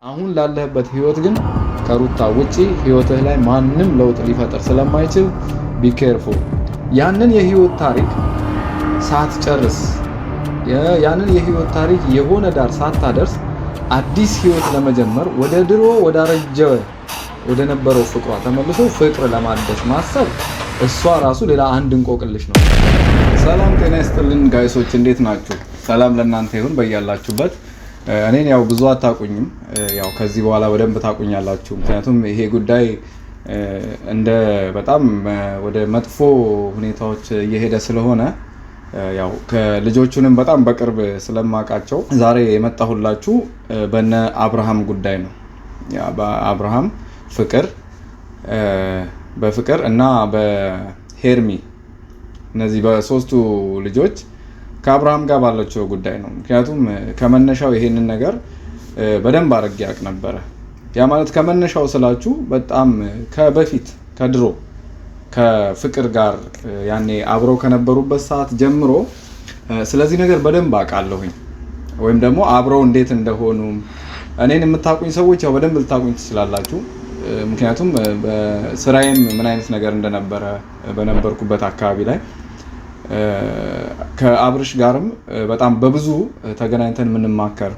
አሁን ላለህበት ህይወት ግን ከሩታ ውጪ ህይወትህ ላይ ማንም ለውጥ ሊፈጠር ስለማይችል ቢ ኬርፉል። ያንን የህይወት ታሪክ ሳትጨርስ ያንን የህይወት ታሪክ የሆነ ዳር ሳታደርስ አዲስ ህይወት ለመጀመር ወደ ድሮ ወደ ነበረው ፍቅሯ ተመልሶ ፍቅር ለማደስ ማሰብ እሷ ራሱ ሌላ አንድ እንቆቅልሽ ነው። ሰላም ጤና ይስጥልን ጋይሶች፣ እንዴት ናችሁ? ሰላም ለእናንተ ይሁን በያላችሁበት። እኔን ያው ብዙ አታቁኝም፣ ያው ከዚህ በኋላ በደንብ ታቁኛላችሁ። ምክንያቱም ይሄ ጉዳይ እንደ በጣም ወደ መጥፎ ሁኔታዎች እየሄደ ስለሆነ ያው ከልጆቹንም በጣም በቅርብ ስለማውቃቸው ዛሬ የመጣሁላችሁ በነ አብርሃም ጉዳይ ነው። ያ በአብርሃም በፍቅር እና በሄርሚ እነዚህ በሶስቱ ልጆች ከአብርሃም ጋር ባላቸው ጉዳይ ነው። ምክንያቱም ከመነሻው ይሄንን ነገር በደንብ አድርጌ ያውቅ ነበረ። ያ ማለት ከመነሻው ስላችሁ በጣም ከበፊት ከድሮ ከፍቅር ጋር ያኔ አብረው ከነበሩበት ሰዓት ጀምሮ ስለዚህ ነገር በደንብ አውቃለሁኝ። ወይም ደግሞ አብረው እንዴት እንደሆኑ እኔን የምታውቁኝ ሰዎች ያው በደንብ ልታውቁኝ ትችላላችሁ። ምክንያቱም በስራዬም ምን አይነት ነገር እንደነበረ በነበርኩበት አካባቢ ላይ ከአብርሽ ጋርም በጣም በብዙ ተገናኝተን የምንማከር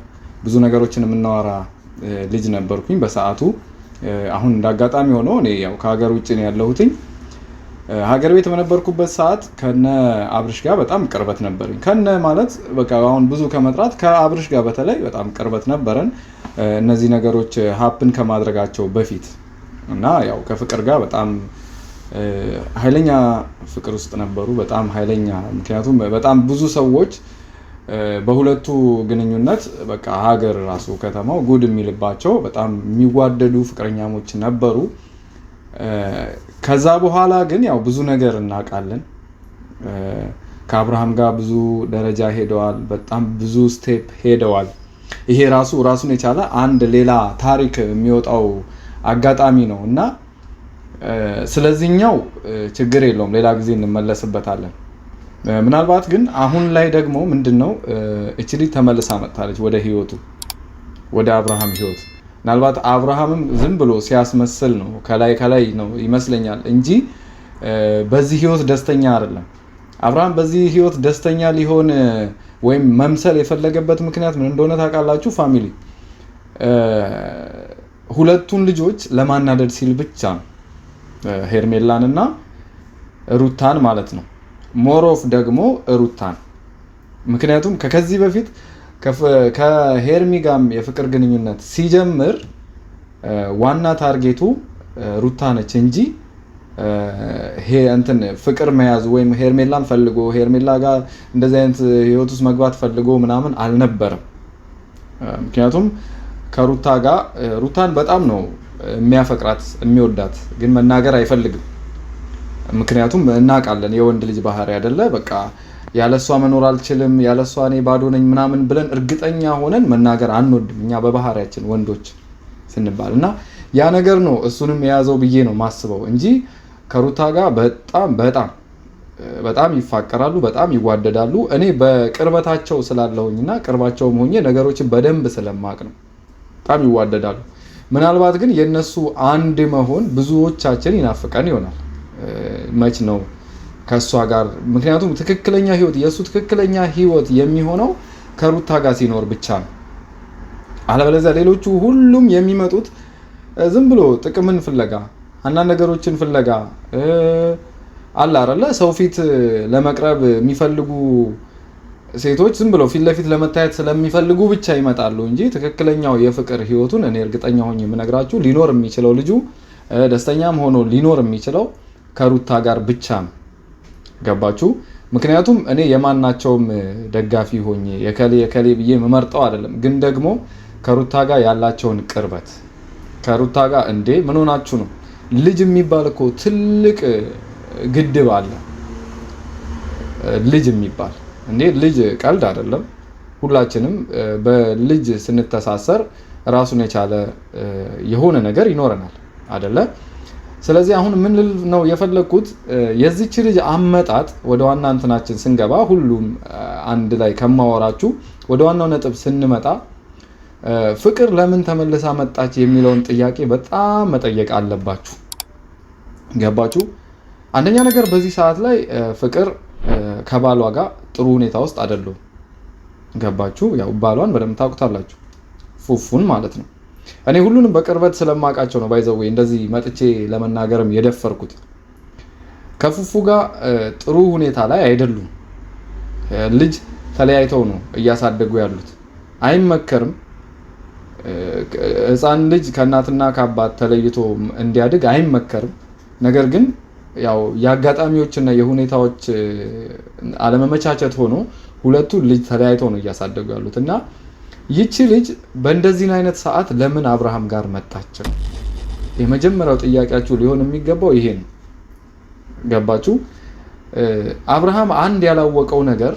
ብዙ ነገሮችን የምናወራ ልጅ ነበርኩኝ በሰዓቱ። አሁን እንዳጋጣሚ ሆኖ እኔ ያው ከሀገር ውጭ ነው ያለሁትኝ። ሀገር ቤት በነበርኩበት ሰዓት ከነ አብርሽ ጋር በጣም ቅርበት ነበረኝ። ከነ ማለት በቃ አሁን ብዙ ከመጥራት ከአብርሽ ጋር በተለይ በጣም ቅርበት ነበረን እነዚህ ነገሮች ሀፕን ከማድረጋቸው በፊት እና ያው ከፍቅር ጋር በጣም ኃይለኛ ፍቅር ውስጥ ነበሩ። በጣም ኃይለኛ፣ ምክንያቱም በጣም ብዙ ሰዎች በሁለቱ ግንኙነት በቃ ሀገር ራሱ ከተማው ጉድ የሚልባቸው በጣም የሚዋደዱ ፍቅረኛሞች ነበሩ። ከዛ በኋላ ግን ያው ብዙ ነገር እናውቃለን። ከአብርሃም ጋር ብዙ ደረጃ ሄደዋል። በጣም ብዙ ስቴፕ ሄደዋል። ይሄ ራሱን የቻለ አንድ ሌላ ታሪክ የሚወጣው አጋጣሚ ነው እና ስለዚህኛው ችግር የለውም፣ ሌላ ጊዜ እንመለስበታለን። ምናልባት ግን አሁን ላይ ደግሞ ምንድነው እቺ ልጅ ተመልሳ መጥታለች ወደ ህይወቱ፣ ወደ አብርሃም ህይወት። ምናልባት አብርሃምም ዝም ብሎ ሲያስመስል ነው ከላይ ነው ይመስለኛል እንጂ በዚህ ህይወት ደስተኛ አይደለም። አብርሃም በዚህ ህይወት ደስተኛ ሊሆን ወይም መምሰል የፈለገበት ምክንያት ምን እንደሆነ ታውቃላችሁ? ፋሚሊ ሁለቱን ልጆች ለማናደድ ሲል ብቻ ነው፣ ሄርሜላን እና ሩታን ማለት ነው። ሞሮፍ ደግሞ ሩታን። ምክንያቱም ከዚህ በፊት ከሄርሚ ጋርም የፍቅር ግንኙነት ሲጀምር ዋና ታርጌቱ ሩታ ነች እንጂ ፍቅር መያዝ ወይም ሄርሜላን ፈልጎ ሄርሜላ ጋር እንደዚህ አይነት ህይወት ውስጥ መግባት ፈልጎ ምናምን አልነበረም። ምክንያቱም ከሩታ ጋር ሩታን በጣም ነው የሚያፈቅራት የሚወዳት፣ ግን መናገር አይፈልግም። ምክንያቱም እናውቃለን የወንድ ልጅ ባህሪ አይደለ፣ በቃ ያለሷ መኖር አልችልም፣ ያለሷ እኔ ባዶ ነኝ ምናምን ብለን እርግጠኛ ሆነን መናገር አንወድም እኛ በባህሪያችን ወንዶች ስንባል እና ያ ነገር ነው እሱንም የያዘው ብዬ ነው ማስበው እንጂ ከሩታ ጋር በጣም ይፋቀራሉ፣ በጣም ይዋደዳሉ። እኔ በቅርበታቸው ስላለሁኝና ቅርባቸውም ሆኜ ነገሮችን በደንብ ስለማቅ ነው በጣም ይዋደዳሉ። ምናልባት ግን የነሱ አንድ መሆን ብዙዎቻችን ይናፍቀን ይሆናል። መች ነው ከሷ ጋር? ምክንያቱም ትክክለኛ ህይወት የሱ ትክክለኛ ህይወት የሚሆነው ከሩታ ጋር ሲኖር ብቻ ነው። አለበለዚያ ሌሎቹ ሁሉም የሚመጡት ዝም ብሎ ጥቅምን ፍለጋ፣ አንዳንድ ነገሮችን ፍለጋ አለ አይደለ? ሰው ፊት ለመቅረብ የሚፈልጉ ሴቶች ዝም ብሎ ፊት ለፊት ለመታየት ስለሚፈልጉ ብቻ ይመጣሉ እንጂ ትክክለኛው የፍቅር ህይወቱን እኔ እርግጠኛ ሆኜ የምነግራችሁ ሊኖር የሚችለው ልጁ ደስተኛም ሆኖ ሊኖር የሚችለው ከሩታ ጋር ብቻ ነው። ገባችሁ? ምክንያቱም እኔ የማናቸውም ደጋፊ ሆኜ የከሌ ብዬ መመርጠው አይደለም፣ ግን ደግሞ ከሩታ ጋር ያላቸውን ቅርበት ከሩታ ጋር እንዴ ምን ሆናችሁ ነው? ልጅ የሚባል እኮ ትልቅ ግድብ አለ። ልጅ የሚባል እንዴ ልጅ ቀልድ አይደለም። ሁላችንም በልጅ ስንተሳሰር ራሱን የቻለ የሆነ ነገር ይኖረናል አይደለ? ስለዚህ አሁን ምን ነው የፈለኩት የዚች ልጅ አመጣጥ ወደ ዋና እንትናችን ስንገባ ሁሉም አንድ ላይ ከማወራችሁ ወደ ዋናው ነጥብ ስንመጣ ፍቅር ለምን ተመልሳ መጣች የሚለውን ጥያቄ በጣም መጠየቅ አለባችሁ። ገባችሁ? አንደኛ ነገር በዚህ ሰዓት ላይ ፍቅር ከባሏ ጋር ጥሩ ሁኔታ ውስጥ አይደሉም። ገባችሁ? ያው ባሏን በደንብ ታውቁታላችሁ፣ ፉፉን ማለት ነው። እኔ ሁሉንም በቅርበት ስለማውቃቸው ነው ባይዘው እንደዚህ መጥቼ ለመናገርም የደፈርኩት። ከፉፉ ጋር ጥሩ ሁኔታ ላይ አይደሉም። ልጅ ተለያይተው ነው እያሳደጉ ያሉት። አይመከርም። ሕፃን ልጅ ከእናትና ከአባት ተለይቶ እንዲያድግ አይመከርም። ነገር ግን ያው የአጋጣሚዎችና የሁኔታዎች አለመመቻቸት ሆኖ ሁለቱ ልጅ ተለያይተው ነው እያሳደጉ ያሉት እና ይቺ ልጅ በእንደዚህ አይነት ሰዓት ለምን አብርሃም ጋር መጣች? የመጀመሪያው ጥያቄያችሁ ሊሆን የሚገባው ይሄ ነው። ገባችሁ? አብርሃም አንድ ያላወቀው ነገር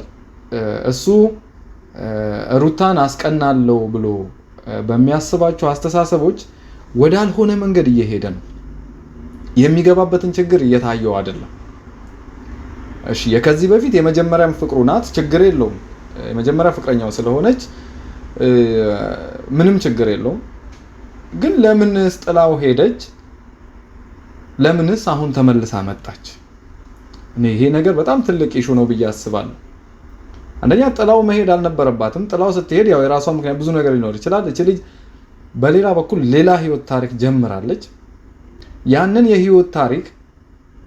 እሱ ሩታን አስቀናለው ብሎ በሚያስባቸው አስተሳሰቦች ወዳልሆነ መንገድ እየሄደ ነው። የሚገባበትን ችግር እየታየው አይደለም። እሺ የከዚህ በፊት የመጀመሪያም ፍቅሩ ናት፣ ችግር የለውም። የመጀመሪያ ፍቅረኛው ስለሆነች ምንም ችግር የለውም። ግን ለምንስ ጥላው ሄደች? ለምንስ አሁን ተመልሳ መጣች? እኔ ይሄ ነገር በጣም ትልቅ ኢሹ ነው ብዬ አስባለሁ። አንደኛ ጥላው መሄድ አልነበረባትም። ጥላው ስትሄድ ያው የራሷ ምክንያት ብዙ ነገር ሊኖር ይችላል። እቺ ልጅ በሌላ በኩል ሌላ ህይወት ታሪክ ጀምራለች። ያንን የህይወት ታሪክ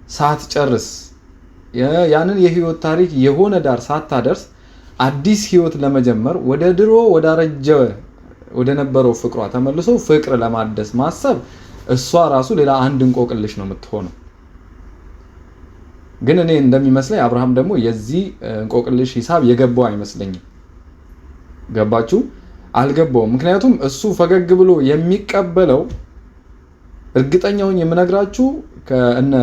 ሳትጨርስ ያንን የህይወት ታሪክ የሆነ ዳር ሳታደርስ አዲስ ህይወት ለመጀመር ወደ ድሮ ወደ ነበረው ፍቅሯ ተመልሶ ፍቅር ለማደስ ማሰብ እሷ ራሱ ሌላ አንድ እንቆቅልሽ ነው የምትሆነው። ግን እኔ እንደሚመስለኝ አብርሃም ደግሞ የዚህ እንቆቅልሽ ሂሳብ የገባው አይመስለኝም። ገባችሁ? አልገባውም። ምክንያቱም እሱ ፈገግ ብሎ የሚቀበለው እርግጠኛውን የምነግራችሁ ከእነ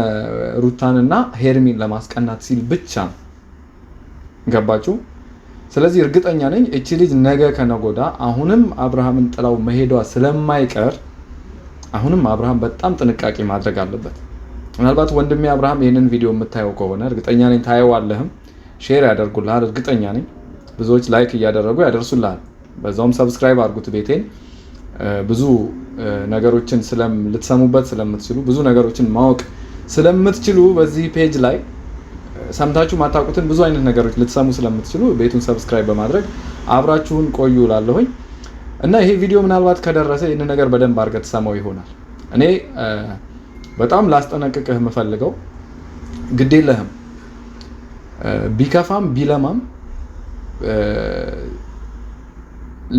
ሩታንና ሄርሚን ለማስቀናት ሲል ብቻ ነው። ገባችሁ? ስለዚህ እርግጠኛ ነኝ እቺ ልጅ ነገ ከነጎዳ አሁንም አብርሃምን ጥላው መሄዷ ስለማይቀር አሁንም አብርሃም በጣም ጥንቃቄ ማድረግ አለበት። ምናልባት ወንድሜ አብርሃም ይሄንን ቪዲዮ የምታየው ከሆነ እርግጠኛ ነኝ ታየዋለህም፣ ሼር ያደርጉልሃል። እርግጠኛ ነኝ ብዙዎች ላይክ እያደረጉ ያደርሱልሃል። በዛውም ሰብስክራይብ አድርጉት ቤቴን። ብዙ ነገሮችን ልትሰሙበት ስለምትችሉ ብዙ ነገሮችን ማወቅ ስለምትችሉ በዚህ ፔጅ ላይ ሰምታችሁ ማታውቁትን ብዙ አይነት ነገሮች ልትሰሙ ስለምትችሉ ቤቱን ሰብስክራይብ በማድረግ አብራችሁን ቆዩ እላለሁኝ። እና ይሄ ቪዲዮ ምናልባት ከደረሰ ይህን ነገር በደንብ አድርገህ ትሰማው ይሆናል። እኔ በጣም ላስጠነቅቅህ የምፈልገው ግድ የለህም ቢከፋም ቢለማም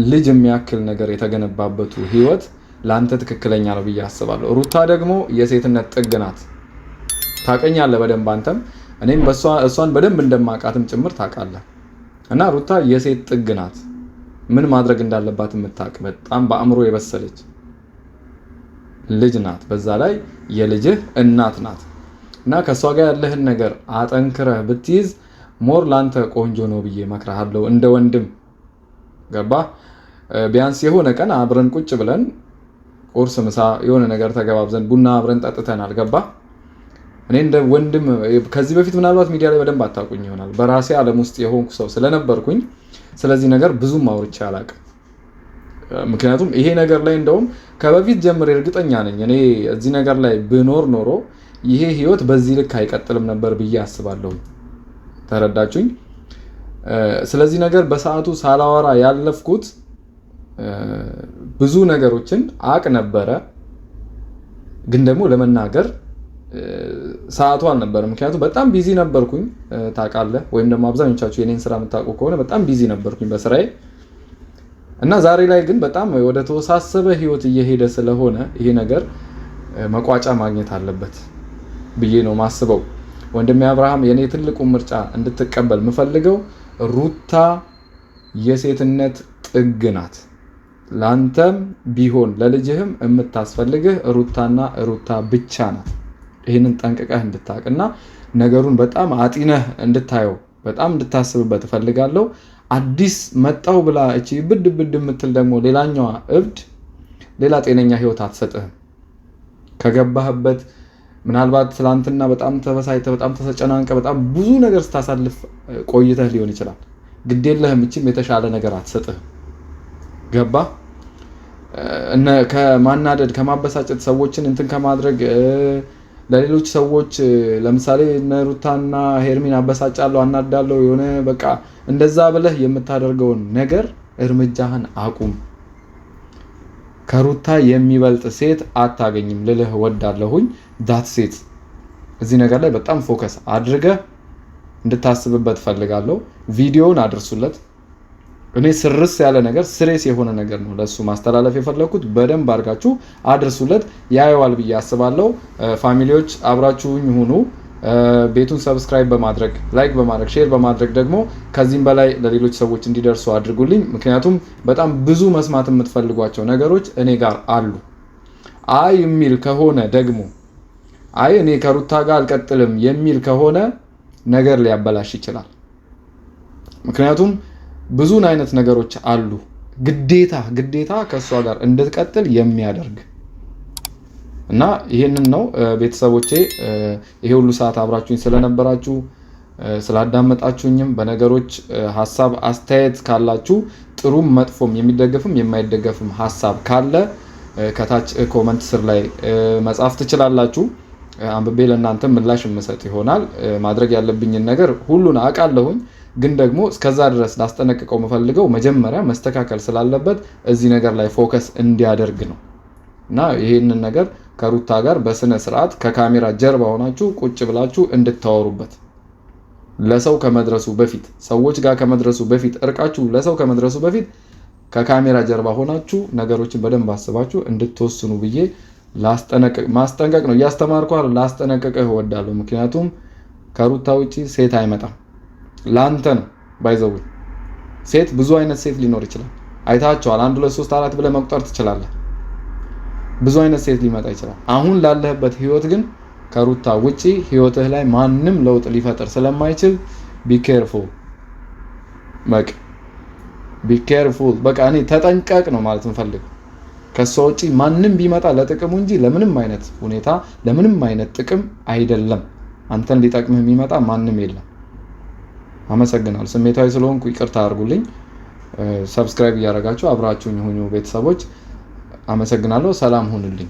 ልጅ የሚያክል ነገር የተገነባበቱ ህይወት ላንተ ትክክለኛ ነው ብዬ አስባለሁ። ሩታ ደግሞ የሴትነት ጥግ ናት። ታውቀኛለህ በደንብ አንተም እኔም እሷን በደንብ እንደማውቃትም ጭምር ታውቃለህ። እና ሩታ የሴት ጥግ ናት። ምን ማድረግ እንዳለባት የምታውቅ በጣም በአእምሮ የበሰለች ልጅ ናት። በዛ ላይ የልጅህ እናት ናት። እና ከሷ ጋር ያለህን ነገር አጠንክረህ ብትይዝ ሞር ላንተ ቆንጆ ነው ብዬ እመክርሃለሁ እንደ ወንድም። ገባ? ቢያንስ የሆነ ቀን አብረን ቁጭ ብለን ቁርስ፣ ምሳ የሆነ ነገር ተገባብዘን ቡና አብረን ጠጥተናል። ገባ? እኔ እንደ ወንድም ከዚህ በፊት ምናልባት ሚዲያ ላይ በደንብ አታውቁኝ ይሆናል። በራሴ ዓለም ውስጥ የሆንኩ ሰው ስለነበርኩኝ ስለዚህ ነገር ብዙም አውርቼ አላውቅም። ምክንያቱም ይሄ ነገር ላይ እንደውም ከበፊት ጀምሬ እርግጠኛ ነኝ እኔ እዚህ ነገር ላይ ብኖር ኖሮ ይሄ ህይወት በዚህ ልክ አይቀጥልም ነበር ብዬ አስባለሁ። ተረዳችሁኝ? ስለዚህ ነገር በሰዓቱ ሳላወራ ያለፍኩት ብዙ ነገሮችን አቅ ነበረ፣ ግን ደግሞ ለመናገር ሰዓቱ አልነበረም። ምክንያቱም በጣም ቢዚ ነበርኩኝ ታውቃለህ፣ ወይም ደግሞ አብዛኞቻችሁ የኔን ስራ የምታውቁ ከሆነ በጣም ቢዚ ነበርኩኝ በስራዬ እና ዛሬ ላይ ግን በጣም ወደ ተወሳሰበ ህይወት እየሄደ ስለሆነ ይሄ ነገር መቋጫ ማግኘት አለበት ብዬ ነው ማስበው። ወንድሜ አብርሃም የኔ ትልቁ ምርጫ እንድትቀበል የምፈልገው ሩታ የሴትነት ጥግ ናት። ላንተም ቢሆን ለልጅህም የምታስፈልግህ ሩታና ሩታ ብቻ ናት። ይህንን ጠንቅቀህ እንድታቅና ነገሩን በጣም አጢነህ እንድታየው በጣም እንድታስብበት እፈልጋለሁ። አዲስ መጣው ብላ እቺ ብድ የምትል ደግሞ ሌላኛዋ እብድ ሌላ ጤነኛ ህይወት አትሰጥህም። ከገባህበት ምናልባት ትላንትና በጣም ተበሳይተህ በጣም ተጨናንቀህ በጣም ብዙ ነገር ስታሳልፍ ቆይተህ ሊሆን ይችላል። ግዴለህም፣ እቺም የተሻለ ነገር አትሰጥህም። ገባ? ከማናደድ ከማበሳጨት ሰዎችን እንትን ከማድረግ ለሌሎች ሰዎች ለምሳሌ ነሩታና ሄርሚን አበሳጫለሁ አናዳለሁ የሆነ በቃ እንደዛ ብለህ የምታደርገውን ነገር እርምጃህን አቁም። ከሩታ የሚበልጥ ሴት አታገኝም ልልህ ወዳለሁኝ። ዳት ሴት እዚህ ነገር ላይ በጣም ፎከስ አድርገህ እንድታስብበት ፈልጋለሁ። ቪዲዮውን አድርሱለት። እኔ ስርስ ያለ ነገር ስሬስ የሆነ ነገር ነው ለሱ ማስተላለፍ የፈለኩት። በደንብ አድርጋችሁ አድርሱለት፣ ያየዋል ብዬ አስባለሁ። ፋሚሊዎች አብራችሁኝ ሁኑ። ቤቱን ሰብስክራይብ በማድረግ ላይክ በማድረግ ሼር በማድረግ ደግሞ ከዚህም በላይ ለሌሎች ሰዎች እንዲደርሱ አድርጉልኝ። ምክንያቱም በጣም ብዙ መስማት የምትፈልጓቸው ነገሮች እኔ ጋር አሉ። አይ የሚል ከሆነ ደግሞ አይ እኔ ከሩታ ጋር አልቀጥልም የሚል ከሆነ ነገር ሊያበላሽ ይችላል። ምክንያቱም ብዙን አይነት ነገሮች አሉ ግዴታ ከሷ ጋር እንድትቀጥል የሚያደርግ እና ይሄንን ነው። ቤተሰቦቼ ይሄ ሁሉ ሰዓት አብራችሁኝ ስለነበራችሁ ስላዳመጣችሁኝም በነገሮች ሀሳብ አስተያየት ካላችሁ ጥሩም መጥፎም የሚደገፍም የማይደገፍም ሀሳብ ካለ ከታች ኮመንት ስር ላይ መጻፍ ትችላላችሁ። አንብቤ ለእናንተ ምላሽ የምሰጥ ይሆናል። ማድረግ ያለብኝን ነገር ሁሉን አውቃለሁኝ፣ ግን ደግሞ እስከዛ ድረስ ላስጠነቅቀው የምፈልገው መጀመሪያ መስተካከል ስላለበት እዚህ ነገር ላይ ፎከስ እንዲያደርግ ነው እና ይሄንን ነገር ከሩታ ጋር በስነ ስርዓት ከካሜራ ጀርባ ሆናችሁ ቁጭ ብላችሁ እንድታወሩበት ለሰው ከመድረሱ በፊት ሰዎች ጋር ከመድረሱ በፊት እርቃችሁ ለሰው ከመድረሱ በፊት ከካሜራ ጀርባ ሆናችሁ ነገሮችን በደንብ አስባችሁ እንድትወስኑ ብዬ ማስጠንቀቅ ነው። እያስተማርኩ ላስጠነቅቅህ እወዳለሁ። ምክንያቱም ከሩታ ውጪ ሴት አይመጣም። ላንተ ነው ባይዘው ሴት ብዙ አይነት ሴት ሊኖር ይችላል። አይታቸዋል። 1 2 3 4 ብለህ መቁጠር ትችላለህ። ብዙ አይነት ሴት ሊመጣ ይችላል። አሁን ላለህበት ህይወት ግን ከሩታ ውጪ ህይወትህ ላይ ማንም ለውጥ ሊፈጥር ስለማይችል ቢ ኬርፉል በቃ እኔ ተጠንቀቅ ነው ማለት እንፈልግ። ከሷ ውጪ ማንም ቢመጣ ለጥቅሙ እንጂ ለምንም አይነት ሁኔታ ለምንም አይነት ጥቅም አይደለም። አንተን ሊጠቅምህ የሚመጣ ማንም የለም። አመሰግናለሁ። ስሜታዊ ስለሆንኩ ይቅርታ አድርጉልኝ። ሰብስክራይብ እያደረጋችሁ አብራችሁኝ ሁኑ ቤተሰቦች። አመሰግናለሁ። ሰላም ሁኑልኝ።